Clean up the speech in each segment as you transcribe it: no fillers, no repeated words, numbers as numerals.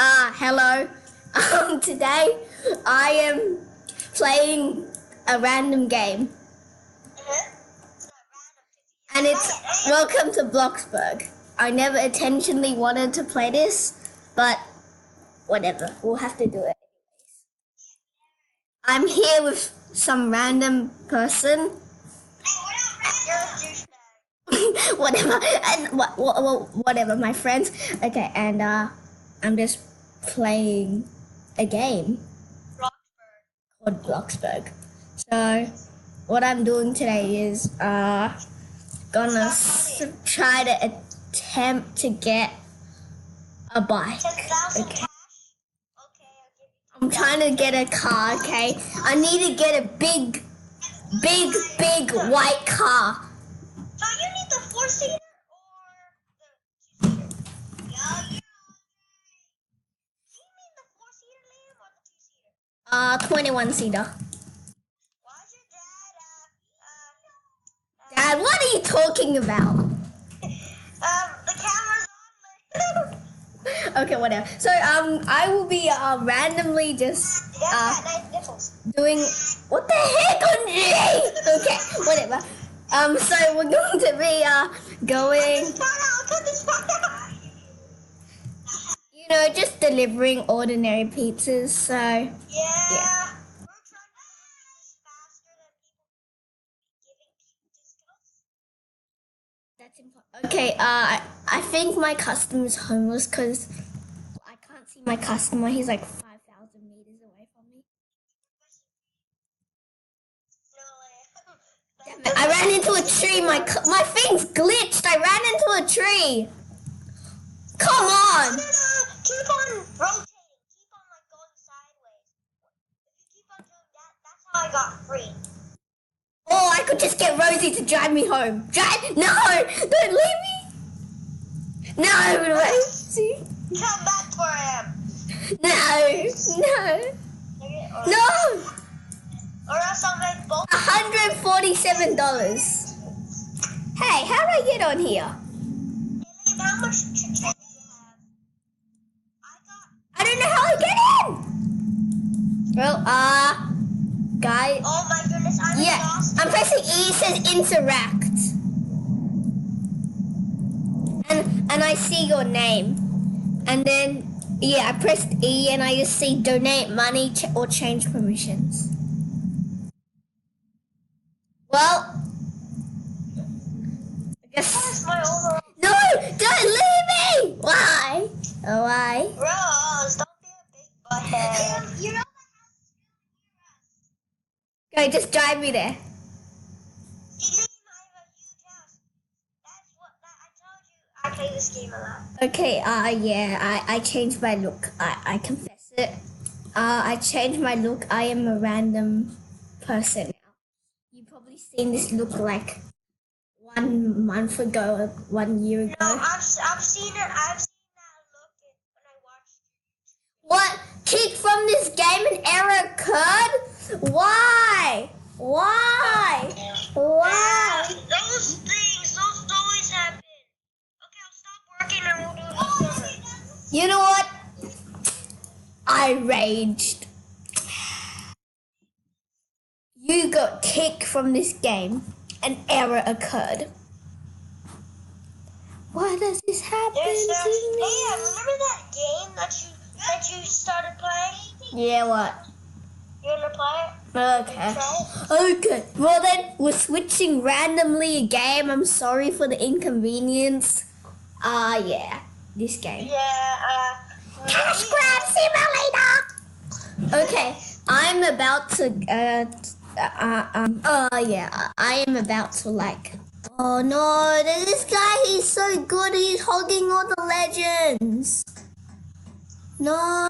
Hello. Today I am playing a random game, and it's Welcome to Bloxburg. I never intentionally wanted to play this, but whatever. We'll have to do it. I'm here with some random person. Whatever, and whatever, my friends. Okay, and I'm just playing a game called Bloxburg. So, what I'm doing today is gonna try to attempt to get a bike. Okay. I'm trying to get a car. Okay. I need to get a big white car. So you need the 4-seater or the 2-seater? Yeah. You mean the 4-seater, Liam, or the 2-seater? 21-seater. Why is your Dad, what are you talking about? the camera's on. Okay, whatever. So I will be randomly just nice nipples. doing what the heck on me? Okay, whatever. So we're going to be going, Cut this part out. just delivering ordinary pizzas. So Yeah. Yeah. We're trying to be faster than people giving people discounts. that's important. Okay, I think my customer's homeless because I can't see my customer. He's like 5,000 meters away from me. Damn it, I ran into a tree. My thing's glitched. I ran into a tree. Come on. No, keep on rotating. Keep on going sideways. If you keep on doing that, that's how I got free. Oh, I could just get Rosie to drive me home. No, don't leave me. No, Rosie. Come back where I am. No. Or else I'll make both. $147. Hey, how do I get on here? Hey, Liam, how much chicken do you have? I don't know how I get in. Well, guys. Oh my goodness, I'm Yeah, exhausted. I'm pressing E. It says interact, and I see your name, and then I pressed E, and I just see donate money or change permissions. Well, I guess. That's my overall. No, don't leave me. Why? Oh, why? Rose, don't be a big butthead. You know Okay, just drive me there. Liam, I have a huge house. That's what I told you. I play this game a lot. Okay, I changed my look. I confess it. I changed my look. I am a random person now. You've probably seen this look like 1 month ago or 1 year ago. No, I've seen it. I've seen that look when I watched it. What? Kick from this game and error occurred? Why? Why? Those stories happen. Okay, I'll stop working and we'll do it summer. You know what? I raged. You got kicked from this game. An error occurred. Why does this happen to me? Hey, remember that game that you started playing? Yeah, what? You wanna play it? Okay. Okay. Well then, we're switching randomly a game. I'm sorry for the inconvenience. Yeah. This game. Yeah, Cash Grab Simulator! Okay. I'm about to, I am about to oh no, this guy, he's so good. He's hogging all the legends. No,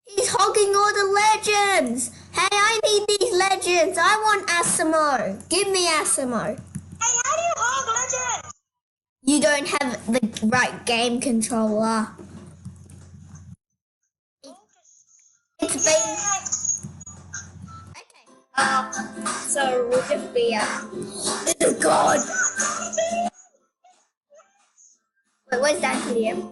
he's hogging all the legends. Hey, I need these legends. I want Asimo. Give me Asimo. Hey, how do you hog legends? You don't have the right game controller. It's been... Okay. So we'll just be, this is God. Wait, where's Dan TDM?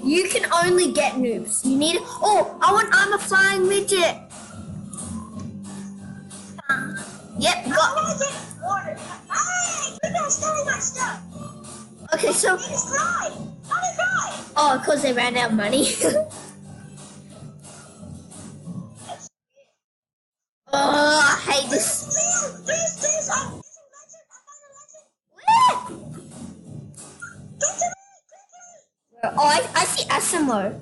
You can only get noobs. You need. Oh, I'm a flying midget. Yep, got. Okay, so. Oh, because they ran out of money. Oh, I hate this. Where? Oh, I see Asimo.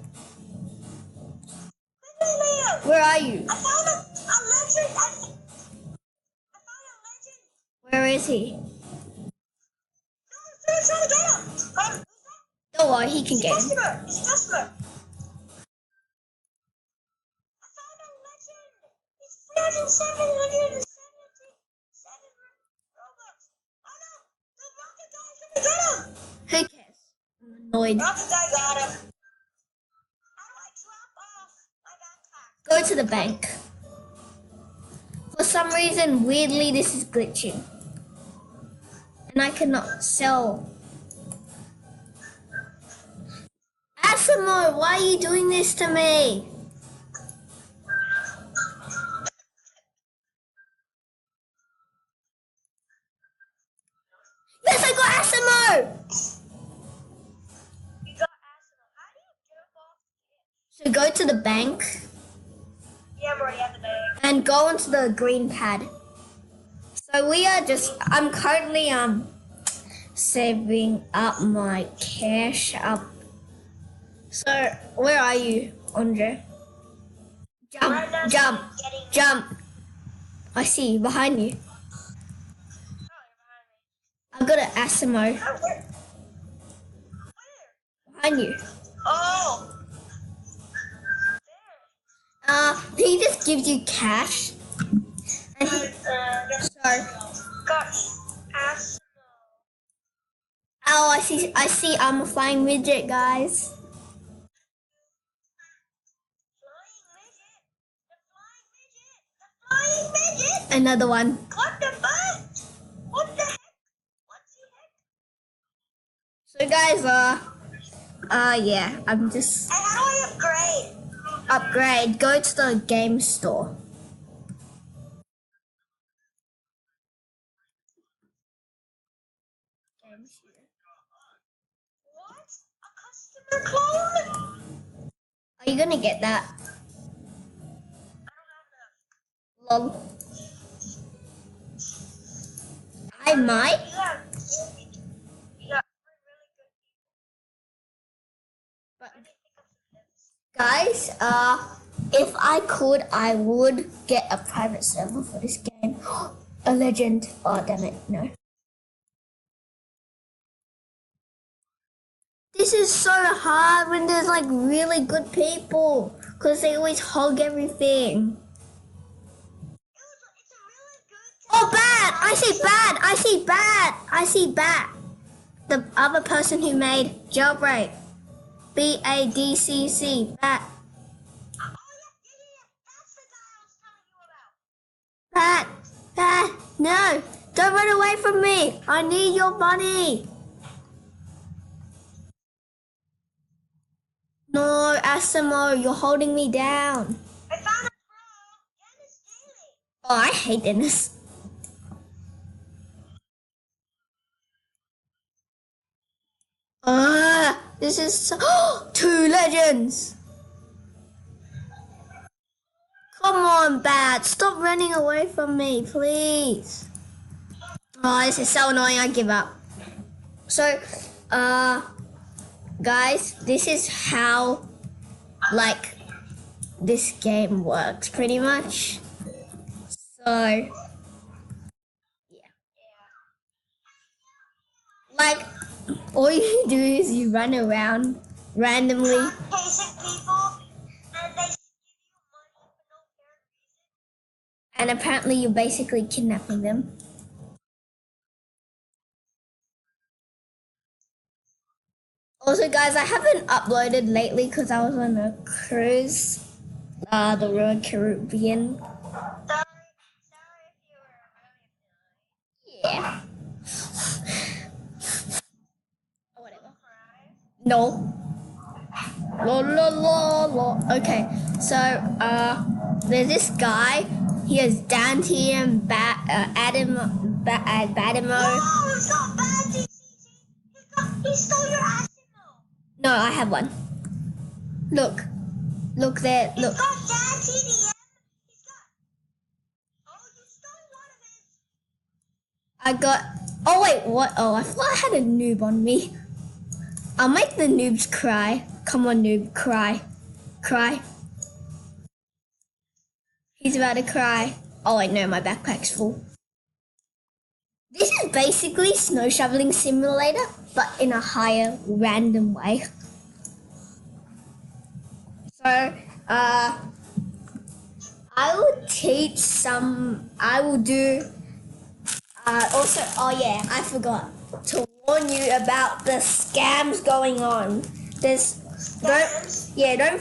Where are you? I found a legend. I found a legend. Where is he? No, I'm trying to get him. Don't worry, he can get him. Customer. He's a customer. I found a legend. It's 3,777 Robux. Oh no, the rocket guy's gonna get him. Who cares? I'm annoyed. Rocket guy got him. How do I drop off my backpack? Go to the bank. For some reason, weirdly, this is glitching. And I cannot sell. Asimo, why are you doing this to me? Yes, I got Asimo! You got Asimo. How do you jump off? So go to the bank Yeah, I'm already at the bank. and go onto the green pad. So we are I'm currently saving up my cash up. So where are you, Andre? Jump, Right now, jump, I'm getting. jump. I see you behind you. Oh, you're behind me. I got an Asimo Oh, where? behind you. Oh. He just gives you cash. And he, There. Got Asimo. oh, I see. I'm a flying midget, guys. Flying midget. Another one. What the fuck? What the heck? What's the heck? So guys, yeah, I'm just And how do I upgrade? Go to the game store. What? A customer clone? Are you gonna get that? I don't have Lol. I might. that. You got really good people. But I didn't think of this. guys, if I could, I would get a private server for this game. A legend. Oh damn it, no. This is so hard when there's like really good people, because they always hog everything. It's a really good Oh, bad! I see bad! I see bad! I see bad! The other person who made jailbreak. BADCC. Bad. Oh, yeah. That's the guy I was telling you about. Bad. Bad. No! Don't run away from me! I need your money! No, Asimo, you're holding me down. I found a pro. Dennis Daly. Oh, I hate Dennis. This is so. 2 legends! Come on, Bat. Stop running away from me, please. Oh, this is so annoying. I give up. So, guys, this is how, like, this game works, pretty much. So, yeah. Like, all you do is you run around randomly. Basic people, and they give you money for no apparent reason. And apparently you're basically kidnapping them. Also, guys, I haven't uploaded lately because I was on a cruise. the Royal Caribbean. Sorry if you were really Yeah. Whatever. cry. No. La la la la. Okay, so there's this guy. He has Dante and Badimo. Oh, he's got bad DCT. He stole your Asimo. No, I have one. Look there. He's Look. got bad TDM. He's got. Oh, you stole one of his. I got. Oh wait, what? Oh, I thought I had a noob on me. I'll make the noobs cry. Come on, noob, cry, cry. He's about to cry. Oh wait, no, my backpack's full. This is basically snow shoveling simulator, but in a higher random way. So, I will teach some. I will do. Also, oh yeah, I forgot to warn you about the scams going on. Don't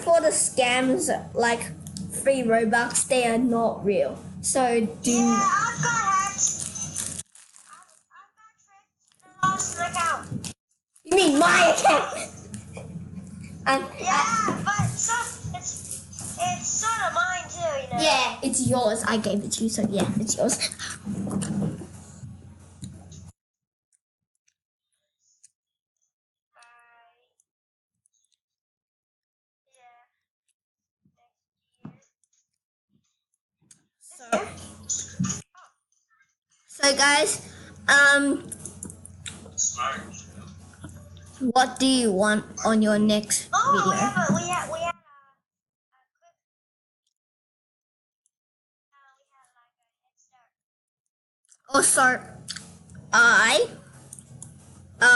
fall the scams like free Robux. They are not real. So do. Yeah, I've got hacks. I've got tricks and lost an account. You mean my account? Yeah, but it's sort of mine too, you know. Yeah, it's yours. I gave it to you, so yeah, it's yours. So guys, what do you want on your next Oh, video? yeah, but we had a quick. We had like a head start. Also, I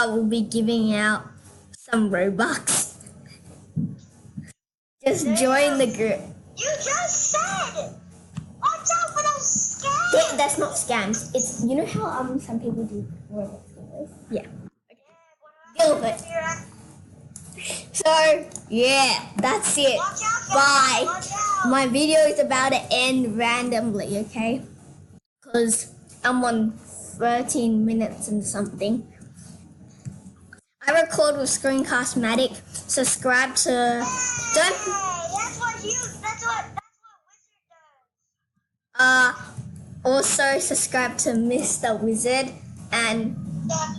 will be giving out some Robux. Just join the group. You just said. Watch out for those scams. Yeah, that's not scams. It's, you know how some people do Robux giveaways? Yeah. Deal with it. So yeah, that's it. Watch out, guys. Bye. Watch out. My video is about to end randomly, okay? Because I'm on 13 minutes and something. I record with Screencast-Matic. Subscribe to. Don't. That's what Wizard does. Also subscribe to Mr. Wizard and. Yeah.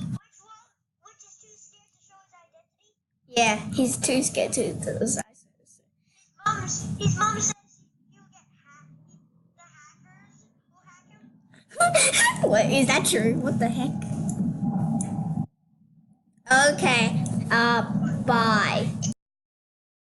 Which is too scared to show his identity? Yeah, he's too scared to. His mom says he'll get hacked. The hackers will hack him. What, is that true? What the heck? Okay. Bye.